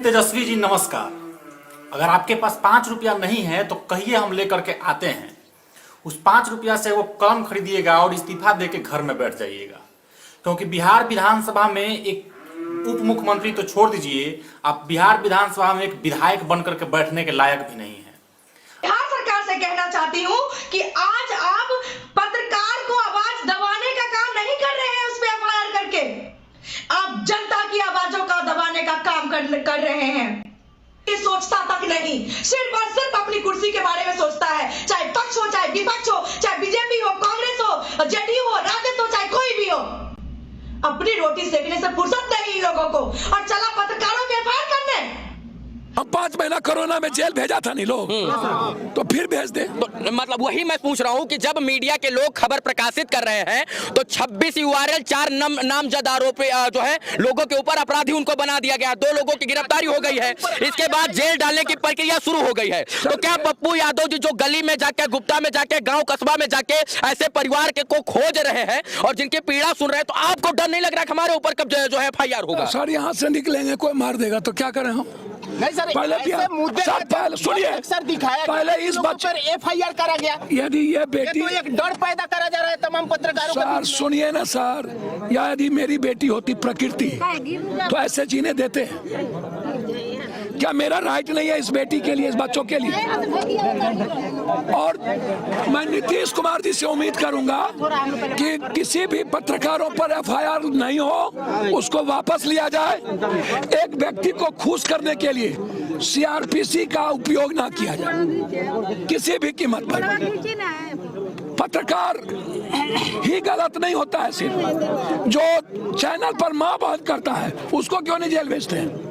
तेजस्वी जी नमस्कार। अगर आपके पास 5 रुपया नहीं है तो कहिए, हम लेकर के आते हैं। उस 5 रुपया से वो कलम खरीदिएगा और इस्तीफा दे के घर में बैठ जाइएगा, क्योंकि बिहार विधानसभा में एक उप मुख्यमंत्री तो छोड़ दीजिए, आप बिहार विधानसभा में एक विधायक बनकर के बैठने के लायक भी नहीं है। बिहार सरकार से कहना चाहती हूँ कि आज आप पत्रकार को आवाज दबाने का काम नहीं कर रहे हैं, उस पर एफआईआर करके आप जनता की आवाजों का दबाने का काम कर रहे हैं। ये सोचता तक नहीं, सिर्फ और सिर्फ अपनी कुर्सी के बारे में सोचता है, चाहे पक्ष हो, चाहे विपक्ष हो, चाहे बीजेपी हो, कांग्रेस हो, जेडीयू हो, राजद हो, चाहे कोई भी हो। अपनी रोटी सेकने से फुर्सत नहीं इन लोगों को, और चला पत्रकारों पे एफआईआर करने। हम 5 महीना कोरोना में जेल भेजा था नहीं लोग, तो फिर भेज दे। तो मतलब वही मैं पूछ रहा हूँ कि जब मीडिया के लोग खबर प्रकाशित कर रहे हैं तो 26 यूआरएल 4 नामजद आरोपी जो है लोगों के ऊपर अपराधी उनको बना दिया गया। 2 लोगों की गिरफ्तारी हो गई है, इसके बाद जेल डालने की प्रक्रिया शुरू हो गई है। तो क्या पप्पू यादव जी जो गली में जाके, गुप्ता में जाके, गाँव कस्बा में जाके ऐसे परिवार के को खोज रहे हैं और जिनकी पीड़ा सुन रहे हैं, तो आपको डर नहीं लग रहा हमारे ऊपर कब जो है एफआईआर होगा? सर यहाँ से निकलेंगे कोई मार देगा तो क्या करें हम? नहीं सर, पहले पहले सुनिए, सर दिखाया पहले इस बच्चे पर एफआईआर करा गया। यदि ये बेटी, तो एक डर पैदा करा जा रहा है तमाम पत्रकारों के सर बीच में। सुनिए ना सर, यदि मेरी बेटी होती प्रकृति तो ऐसे जीने देते? क्या मेरा राइट नहीं है इस बेटी के लिए, इस बच्चों के लिए? और मैं नीतीश कुमार जी से उम्मीद करूंगा कि किसी भी पत्रकारों पर एफआईआर नहीं हो, उसको वापस लिया जाए। एक व्यक्ति को खुश करने के लिए सीआरपीसी का उपयोग ना किया जाए किसी भी कीमत पर। पत्रकार ही गलत नहीं होता है, सिर्फ जो चैनल पर मां बहन करता है उसको क्यों नहीं जेल भेजते हैं?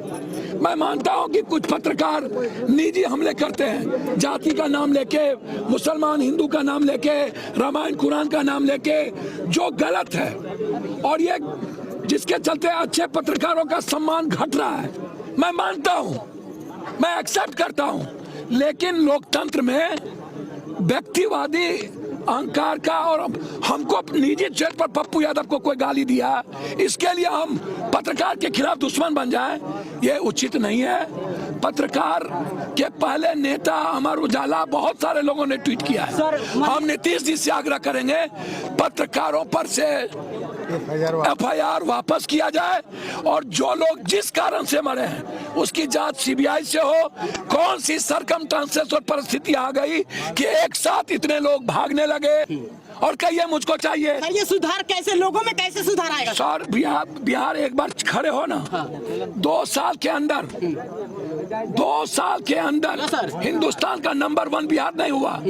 मैं मानता हूं कि कुछ पत्रकार निजी हमले करते हैं, जाति का नाम लेके, मुसलमान हिंदू का नाम लेके, रामायण कुरान का नाम लेके, जो गलत है, और ये जिसके चलते अच्छे पत्रकारों का सम्मान घट रहा है। मैं मानता हूं, मैं एक्सेप्ट करता हूं, लेकिन लोकतंत्र में व्यक्तिवादी अहंकार का, और हमको निजी चैट पर पप्पू यादव को कोई गाली दिया, इसके लिए हम पत्रकार के खिलाफ दुश्मन बन जाएं, ये उचित नहीं है। पत्रकार के पहले नेता अमर उजाला, बहुत सारे लोगों ने ट्वीट किया है। हम नीतीश जी से आग्रह करेंगे पत्रकारों पर से एफआईआर वापस किया जाए, और जो लोग जिस कारण से मरे हैं उसकी जांच सीबीआई से हो। कौन सी सरकमस्टांसेस और परिस्थिति आ गई कि एक साथ इतने लोग भागने लगे, और कहिए मुझको चाहिए। ये सुधार कैसे, लोगों में कैसे सुधार आएगा? सर बिहार एक बार खड़े हो ना, 2 साल के अंदर 2 साल के अंदर हिंदुस्तान का नंबर 1 बिहार नहीं हुआ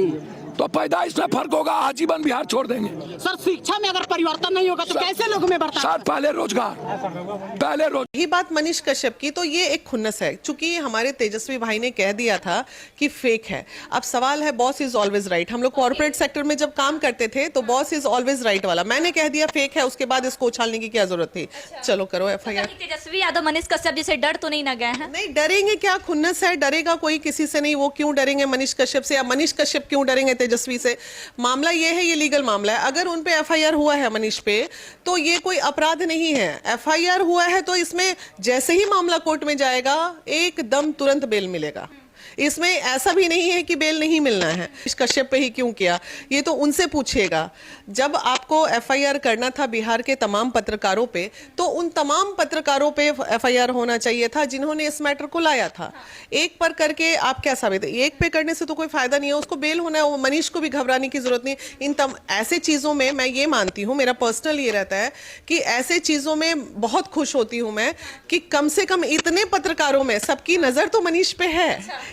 तो पैदाइश में फर्क होगा, आजीवन बिहार छोड़ देंगे। सर शिक्षा में अगर परिवर्तन नहीं होगा तो कैसे लोगों में बढ़ता? सर पहले रोजगार, यही बात मनीष कश्यप की, तो ये एक खुन्नस है, चूंकि हमारे तेजस्वी भाई ने कह दिया था कि फेक है। अब सवाल है, बॉस इज ऑलवेज राइट। हम लोग कॉर्पोरेट सेक्टर में जब काम करते थे तो बॉस इज ऑलवेज राइट वाला, मैंने कह दिया फेक है, उसके बाद इसको उछालने की क्या जरूरत थी? चलो करो एफआईआर। तेजस्वी यादव मनीष कश्यप जी से डर तो नहीं ना गए हैं? नहीं डरेंगे, क्या खुन्नस है, डरेगा कोई किसी से नहीं। वो क्यों डरेंगे मनीष कश्यप से, या मनीष कश्यप क्यों डरेंगे तेजस्वी से? मामला ये है, ये लीगल मामला है। अगर उन पे एफआईआर हुआ है मनीष पे, तो ये कोई अपराध नहीं है। एफआईआर हुआ है तो इसमें जैसे ही मामला कोर्ट में जाएगा एकदम तुरंत बेल मिलेगा। इसमें ऐसा भी नहीं है कि बेल नहीं मिलना है। इस कश्यप पे ही क्यों किया, ये तो उनसे पूछिएगा। जब आपको एफआईआर करना था बिहार के तमाम पत्रकारों पे, तो उन तमाम पत्रकारों पे एफआईआर होना चाहिए था जिन्होंने इस मैटर को लाया था। एक पर करके आप क्या साबित, एक पे करने से तो कोई फायदा नहीं है, उसको बेल होना है। मनीष को भी घबराने की जरूरत नहीं। ऐसे चीजों में मैं ये मानती हूँ, मेरा पर्सनल ये रहता है कि ऐसे चीजों में बहुत खुश होती हूँ मैं कि कम से कम इतने पत्रकारों में सबकी नजर तो मनीष पे है।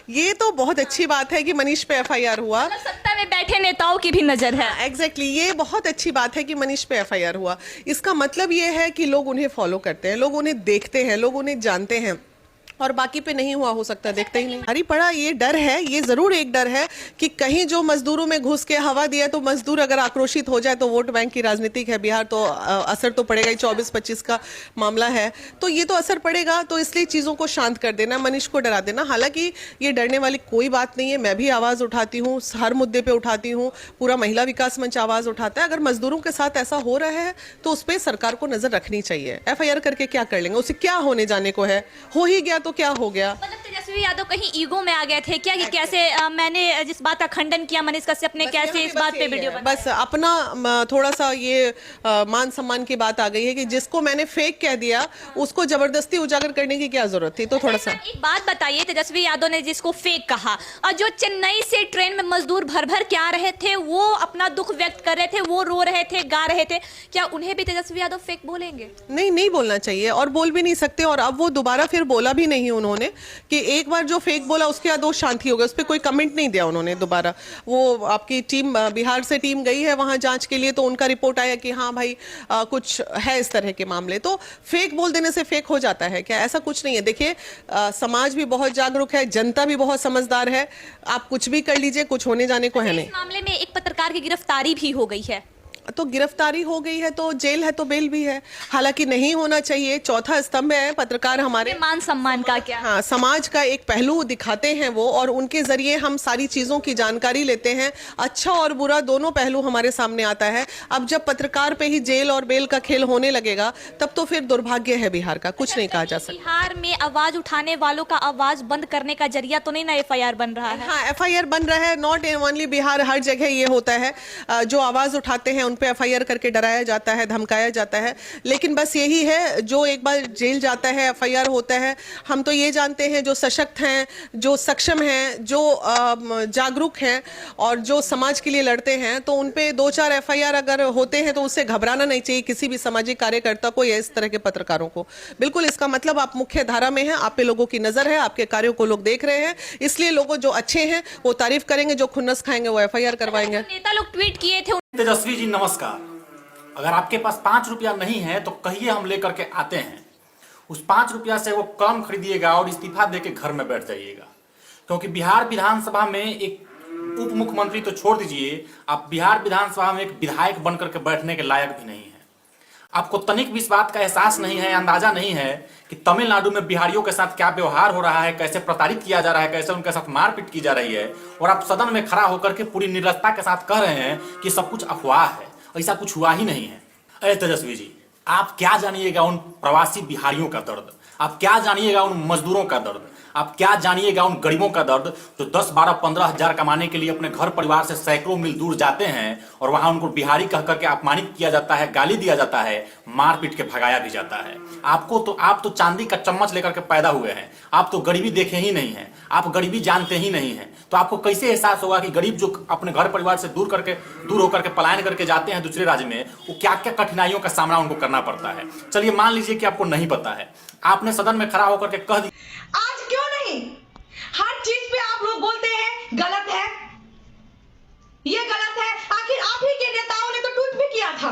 ये तो बहुत अच्छी बात है कि मनीष पे एफआईआर हुआ। सत्ता में बैठे नेताओं की भी नजर है। एग्जैक्टली, ये बहुत अच्छी बात है कि मनीष पे एफआईआर हुआ। इसका मतलब ये है कि लोग उन्हें फॉलो करते हैं, लोग उन्हें देखते हैं, लोग उन्हें जानते हैं, और बाकी पे नहीं हुआ हो सकता, देखते ही नहीं। हरी पड़ा ये डर है, ये जरूर एक डर है कि कहीं जो मजदूरों में घुस के हवा दिया तो मजदूर अगर आक्रोशित हो जाए तो वोट बैंक की राजनीतिक है बिहार, तो असर तो पड़ेगा ही। 24-25 का मामला है तो ये तो असर पड़ेगा। तो इसलिए चीजों को शांत कर देना, मनीष को डरा देना। हालांकि ये डरने वाली कोई बात नहीं है। मैं भी आवाज उठाती हूँ, हर मुद्दे पे उठाती हूँ, पूरा महिला विकास मंच आवाज उठाता है। अगर मजदूरों के साथ ऐसा हो रहा है तो उस पर सरकार को नजर रखनी चाहिए। एफआईआर करके क्या कर लेंगे, उसे क्या होने जाने को है, हो ही गया तो क्या हो गया? मतलब तेजस्वी यादव कहीं ईगो में आ गए थे क्या कि कैसे मैंने जिस बात का खंडन किया मनीष कश्यप ने, कैसे इस बात पे वीडियो बनाया? बस अपना थोड़ा सा ये मान सम्मान की बात आ गई है कि जिसको मैंने फेक कह दिया उसको जबरदस्ती उजागर करने की क्या जरूरत थी? तो थोड़ा सा एक बात बताइए, तेजस्वी यादव ने जिसको फेक कहा और जो चेन्नई से ट्रेन में मजदूर भर भर के आ रहे थे, वो अपना दुख व्यक्त कर रहे थे, वो रो रहे थे, गा रहे थे, क्या उन्हें भी तेजस्वी यादव फेक बोलेंगे? नहीं बोलना चाहिए और बोल भी नहीं सकते। और अब वो दोबारा फिर बोला भी नहीं उन्होंने कि एक बार जो फेक बोला उसके बाद वो शांति हो गई, उस पर कोई कमेंट नहीं दिया उन्होंने दोबारा। वो आपकी टीम बिहार से टीम गई है वहां जांच के लिए, तो उनका रिपोर्ट आया कि हाँ भाई कुछ है इस तरह के मामले। तो फेक बोल देने से फेक हो जाता है क्या? ऐसा कुछ नहीं है। देखिए समाज भी बहुत जागरूक है, जनता भी बहुत समझदार है, आप कुछ भी कर लीजिए, कुछ होने जाने को है नहीं। इस मामले में एक पत्रकार की गिरफ्तारी भी हो गई है, तो गिरफ्तारी हो गई है तो जेल है तो बेल भी है, हालांकि नहीं होना चाहिए। चौथा स्तंभ है पत्रकार हमारे, मान सम्मान का क्या? हाँ, समाज का एक पहलू दिखाते हैं वो, और उनके जरिए हम सारी चीजों की जानकारी लेते हैं। अच्छा और बुरा दोनों पहलू हमारे सामने आता है। अब जब पत्रकार पे ही जेल और बेल का खेल होने लगेगा तब तो फिर दुर्भाग्य है बिहार का, कुछ नहीं कहा जा सकता। बिहार में आवाज उठाने वालों का आवाज बंद करने का जरिया तो नहीं ना FIR बन रहा है? हाँ, FIR बन रहा है, नॉट ओनली बिहार, हर जगह ये होता है। जो आवाज उठाते हैं पे FIR करके डराया जाता है, धमकाया जाता है। लेकिन बस यही है, जो एक बार जेल जाता है, FIR होता है, हम तो ये जानते हैं जो सशक्त हैं, जो सक्षम हैं, जो जागरूक हैं और जो समाज के लिए लड़ते हैं, तो उन पे 2-4 FIR अगर होते हैं तो उससे घबराना नहीं चाहिए किसी भी सामाजिक कार्यकर्ता को या इस तरह के पत्रकारों को। बिल्कुल इसका मतलब आप मुख्य धारा में हैं, आप पे लोगों की नजर है, आपके कार्यों को लोग देख रहे हैं, इसलिए लोगों जो अच्छे हैं वो तारीफ करेंगे, जो खुन्नस खाएंगे वो FIR करवाएंगे। नेता लोग ट्वीट किए थे। तेजस्वी जी नमस्कार, अगर आपके पास 5 रुपया नहीं है तो कहिए, हम लेकर के आते हैं। उस 5 रुपया से वो कलम खरीदिएगा और इस्तीफा देके घर में बैठ जाइएगा, क्योंकि बिहार विधानसभा में एक उप मुख्यमंत्री तो छोड़ दीजिए, आप बिहार विधानसभा में एक विधायक बनकर के बैठने के लायक भी नहीं है। आपको तनिक भी इस बात का एहसास नहीं है, अंदाजा नहीं है कि तमिलनाडु में बिहारियों के साथ क्या व्यवहार हो रहा है, कैसे प्रताड़ित किया जा रहा है, कैसे उनके साथ मारपीट की जा रही है, और आप सदन में खड़ा होकर के पूरी निर्लजता के साथ कह रहे हैं कि सब कुछ अफवाह है, ऐसा कुछ हुआ ही नहीं है। अरे तेजस्वी जी, आप क्या जानिएगा उन प्रवासी बिहारियों का दर्द, आप क्या जानिएगा उन मजदूरों का दर्द, आप क्या जानिएगा उन गरीबों का दर्द जो 10, 12, 15 हजार कमाने के लिए अपने घर परिवार से सैकड़ों मील दूर जाते हैं और वहां उनको बिहारी कह करके अपमानित किया जाता है, गाली दिया जाता है, मार पीट के भगाया भी जाता है। आप तो चांदी का चम्मच लेकर के पैदा हुए हैं, आप तो गरीबी देखे ही नहीं है, आप गरीबी जानते ही नहीं है, तो आपको कैसे एहसास होगा कि गरीब जो अपने घर परिवार से दूर होकर के पलायन करके जाते हैं दूसरे राज्य में, वो क्या क्या कठिनाइयों का सामना उनको करना पड़ता है। चलिए मान लीजिए कि आपको नहीं पता है, आपने सदन में खड़ा होकर के कह दिया। आज क्यों नहीं हर चीज पे आप लोग बोलते हैं गलत है, ये गलत है? आखिर आप ही के नेताओं ने तो ट्वीट भी किया था,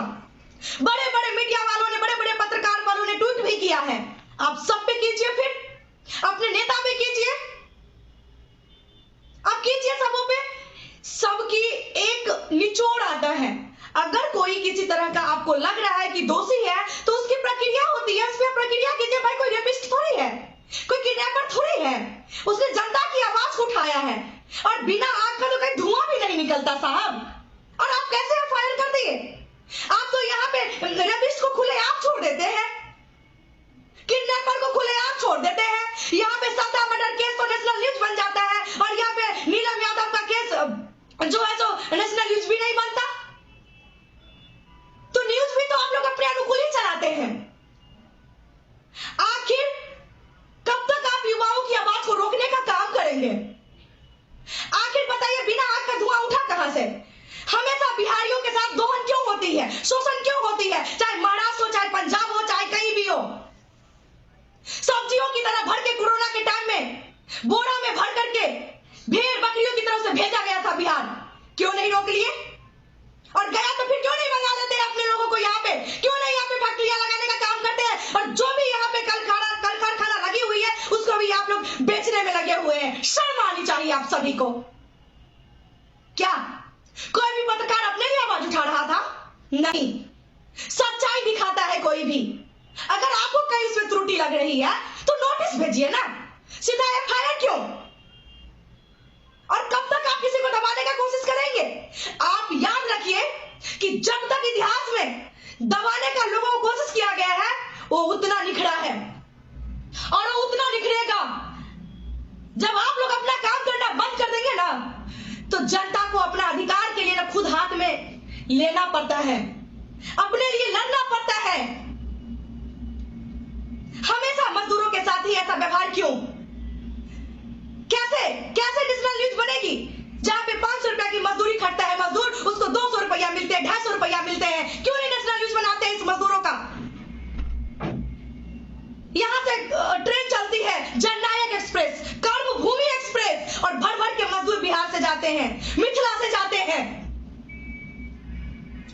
बड़े बड़े मीडिया वालों ने, बड़े बड़े पत्रकार वालों ने ट्वीट भी किया है। आप सब पे कीजिए, फिर अपने नेता पे कीजिए, आप कीजिए सबों पे। सबकी एक निचोड़ आता है, अगर कोई किसी तरह का आपको लग रहा है कि दोषी है तो उसकी प्रक्रिया होती है, उस पर प्रक्रिया कीजिए। भाई कोई रेपिस्ट थोड़ी है, कोई किडनैपर थोड़ी है, उसने जनता की आवाज को उठाया है और बिना आग का तो कहीं धुआं भी नहीं निकलता साहब। और आप कैसे FIR कर दिए? आप तो यहाँ पे रेपिस्ट को खुलेआम छोड़ देते हैं, किडनैपर को खुलेआम छोड़ देते हैं। यहाँ पे सत्ता मर्डर केस तो नेशनल न्यूज बन जाता है और यहाँ पे नीलम यादव का केस जो है तो नेशनल न्यूज भी नहीं बनता। तो न्यूज भी तो आप लोग अपने अनुकूल ही चलाते हैं। आखिर कब तक आप युवाओं की आवाज को रोकने का काम करेंगे? आखिर बताइए, बिना आग का धुआं उठा कहां से? हमेशा बिहारियों के साथ दोहन क्यों होती है, शोषण क्यों होती है? चाहे महाराष्ट्र हो, चाहे पंजाब हो, चाहे कहीं भी हो, सब्जियों की तरह भर के कोरोना के टाइम में बोरा में भर करके भेड़ बकरियों की तरफ से भेजा गया था बिहार। क्यों नहीं रोक लिए? और गया तो फिर क्यों नहीं मंगा लेते अपने लोगों को यहाँ पे? क्यों नहीं यहाँ पे फैक्ट्रियां लगाने का काम करते हैं? और जो भी यहाँ पे कल कारखाना लगी हुई है उसको भी आप लोग बेचने में लगे हुए हैं। शर्म आनी चाहिए आप सभी को। क्या कोई भी पत्रकार अपने लिए आवाज उठा रहा था? नहीं, सच्चाई दिखाता है कोई भी। अगर आपको कहीं उसमें त्रुटि लग रही है तो नोटिस भेजिए ना, सीधा FIR क्यों? और कब तक आप किसी को दबाने का कोशिश करेंगे? आप याद रखिए कि जब तक इतिहास में दबाने का लोगों को कोशिश किया गया है वो उतना निखरा है। और वो उतना निखरेगा। जब आप लोग अपना काम करना बंद कर देंगे ना, तो जनता को अपना अधिकार के लिए ना खुद हाथ में लेना पड़ता है, अपने लिए लड़ना पड़ता है। हमेशा मजदूरों के साथ ही ऐसा व्यवहार क्यों? कैसे कैसे नेशनल न्यूज बनेगी जहां पे 500 रुपया की मजदूरी खटता है मजदूर, उसको 200 रुपया मिलते हैं, 250 रुपया मिलते हैं? क्यों नहीं नेशनल न्यूज बनाते हैं इस मजदूरों का? यहां से ट्रेन चलती है जननायक एक्सप्रेस, कर्मभूमि एक्सप्रेस, और भर भर के मजदूर बिहार से जाते हैं, मिथिला से जाते हैं।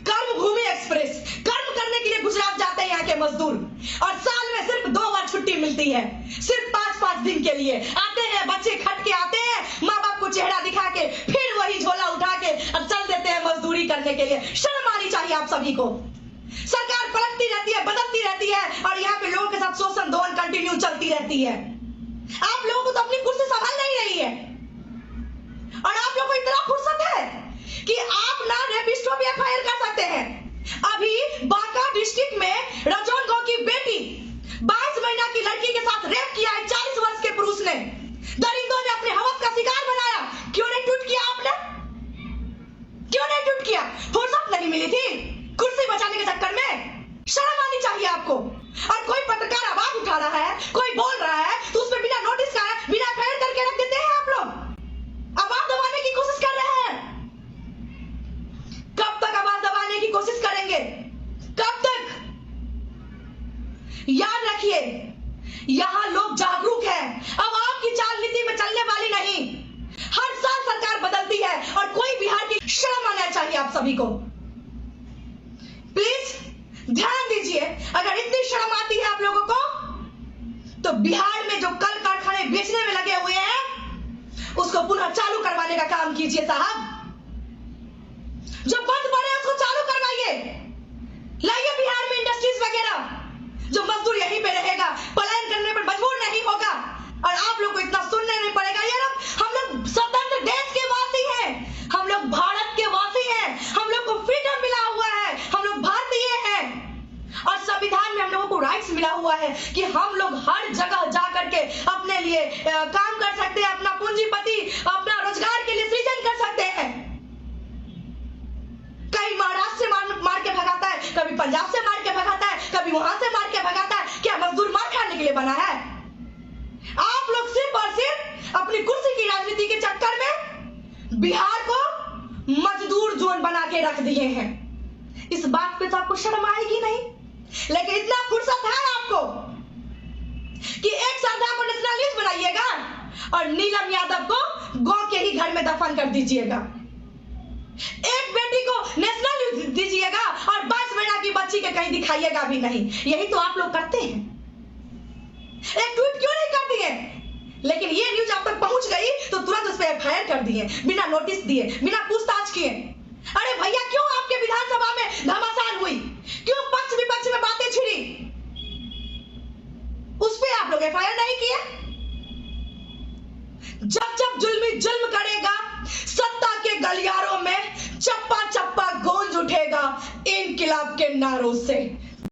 कर्मभूमि एक्सप्रेस, कर्म करने के लिए गुजरात जाते हैं यहाँ के मजदूर, और साल में सिर्फ 2 बार छुट्टी मिलती है, सिर्फ 5-5 दिन के लिए आते हैं। बच्चे खट के आते हैं, माँ बाप को चेहरा दिखा के फिर वही झोला उठा के अब चल देते हैं मजदूरी करने के लिए। शर्म आनी चाहिए आप सभी को। सरकार पलटती रहती है, बदलती रहती है, और यहाँ पे लोगों के साथ शोषण दोहन कंटिन्यू चलती रहती है। आप लोगों को तो अपनी कुर्सी संभाल नहीं रही है, और आप लोगों को इतना फुर्सत है कि आप ना रेपिस्टों भी एफआईआर कर सकते हैं। अभी बांका डिस्ट्रिक्ट में रजौन गांव की बेटी 22 महीना की लड़की के साथ रेप किया है 40 वर्ष के पुरुष ने। दरिंदों ने अपने हवस का शिकार बनाया। क्यों नहीं ट्वीट किया आपने? क्यों नहीं ट्वीट किया? फुर्सत नहीं मिली थी कुर्सी बचाने के चक्कर में? शर्म आनी चाहिए आपको। और कोई पत्रकार आवाज उठा रहा है, कोई बोल रहा है, तो उस पर बिना नोटिस का बिना एफआईआर करके रख देते हैं आप लोग। आवाज दबाने की कोशिश कर रहे हैं। कब तक आवाज दबाने की कोशिश करेंगे? कब तक? याद रखिए, यहां लोग जागरूक हैं। अब आपकी चाल नीति में चलने वाली नहीं। हर साल सरकार बदलती है, और कोई बिहार की शर्म आना चाहिए आप सभी को। प्लीज ध्यान दीजिए, अगर इतनी शर्म आती है आप लोगों को, तो बिहार में जो कल कारखाने बेचने में लगे हुए हैं उसको पुनः चालू करवाने का काम कीजिए साहब। जो बंद पड़े उसको चालू करवाइए, लाइए बिहार में इंडस्ट्रीज वगैरह, जो मजदूर यहीं पे रहेगा, पलायन करने पर मजबूर नहीं होगा, और आप लोग को इतना सुनने नहीं पड़ेगा। ये लोग, हम लोग स्वतंत्र देश के वासी हैं, हम लोग भारत के वासी हैं, हम लोग को फ्रीडम मिला हुआ है, हम लोग भारतीय हैं, और संविधान में हम लोगों को राइट्स मिला हुआ है कि हम लोग हर जगह जा करके अपने लिए काम कर सकते हैं, अपना पूंजीपति, अपना रोजगार के लिए सृजन कर सकते हैं। कहीं महाराष्ट्र से मार के भगाता है, कभी पंजाब से मार के भगाता है, कभी वहां से मार के भगाता है। क्या मजदूर मार खाने के लिए बना है? आप लोग सिर्फ और सिर्फ अपनी कुर्सी की राजनीति के चक्कर में बिहार को मजदूर जोन बना के रख दिए हैं। इस बात पे तो आपको शर्म आएगी नहीं, लेकिन इतना फुर्सत है आपको कि एक सरदार को नेशनल न्यूज बनाइएगा और नीलम यादव को गांव के ही घर में दफन कर दीजिएगा। एक बेटी को नेशनल न्यूज दीजिएगा और 22 महीना की बच्ची के कहीं दिखाइएगा भी नहीं। यही तो आप लोग करते हैं। एक ट्वीट क्यों नहीं कर दिए? लेकिन ये न्यूज आप तक पहुंच गई तो तुरंत उस पर एफआईआर कर दिए, बिना नोटिस दिए, बिना पूछताछ किए। अरे भैया, क्यों आपके विधानसभा में घमासान हुई? क्यों पक्ष विपक्ष में बातें छिड़ी? उस पे आप लोग एफआईआर नहीं किए? जब जब जुल्मी जुल्म करेगा, सत्ता के गलियारों में चप्पा चप्पा गूंज उठेगा इनकिलाब के नारों से।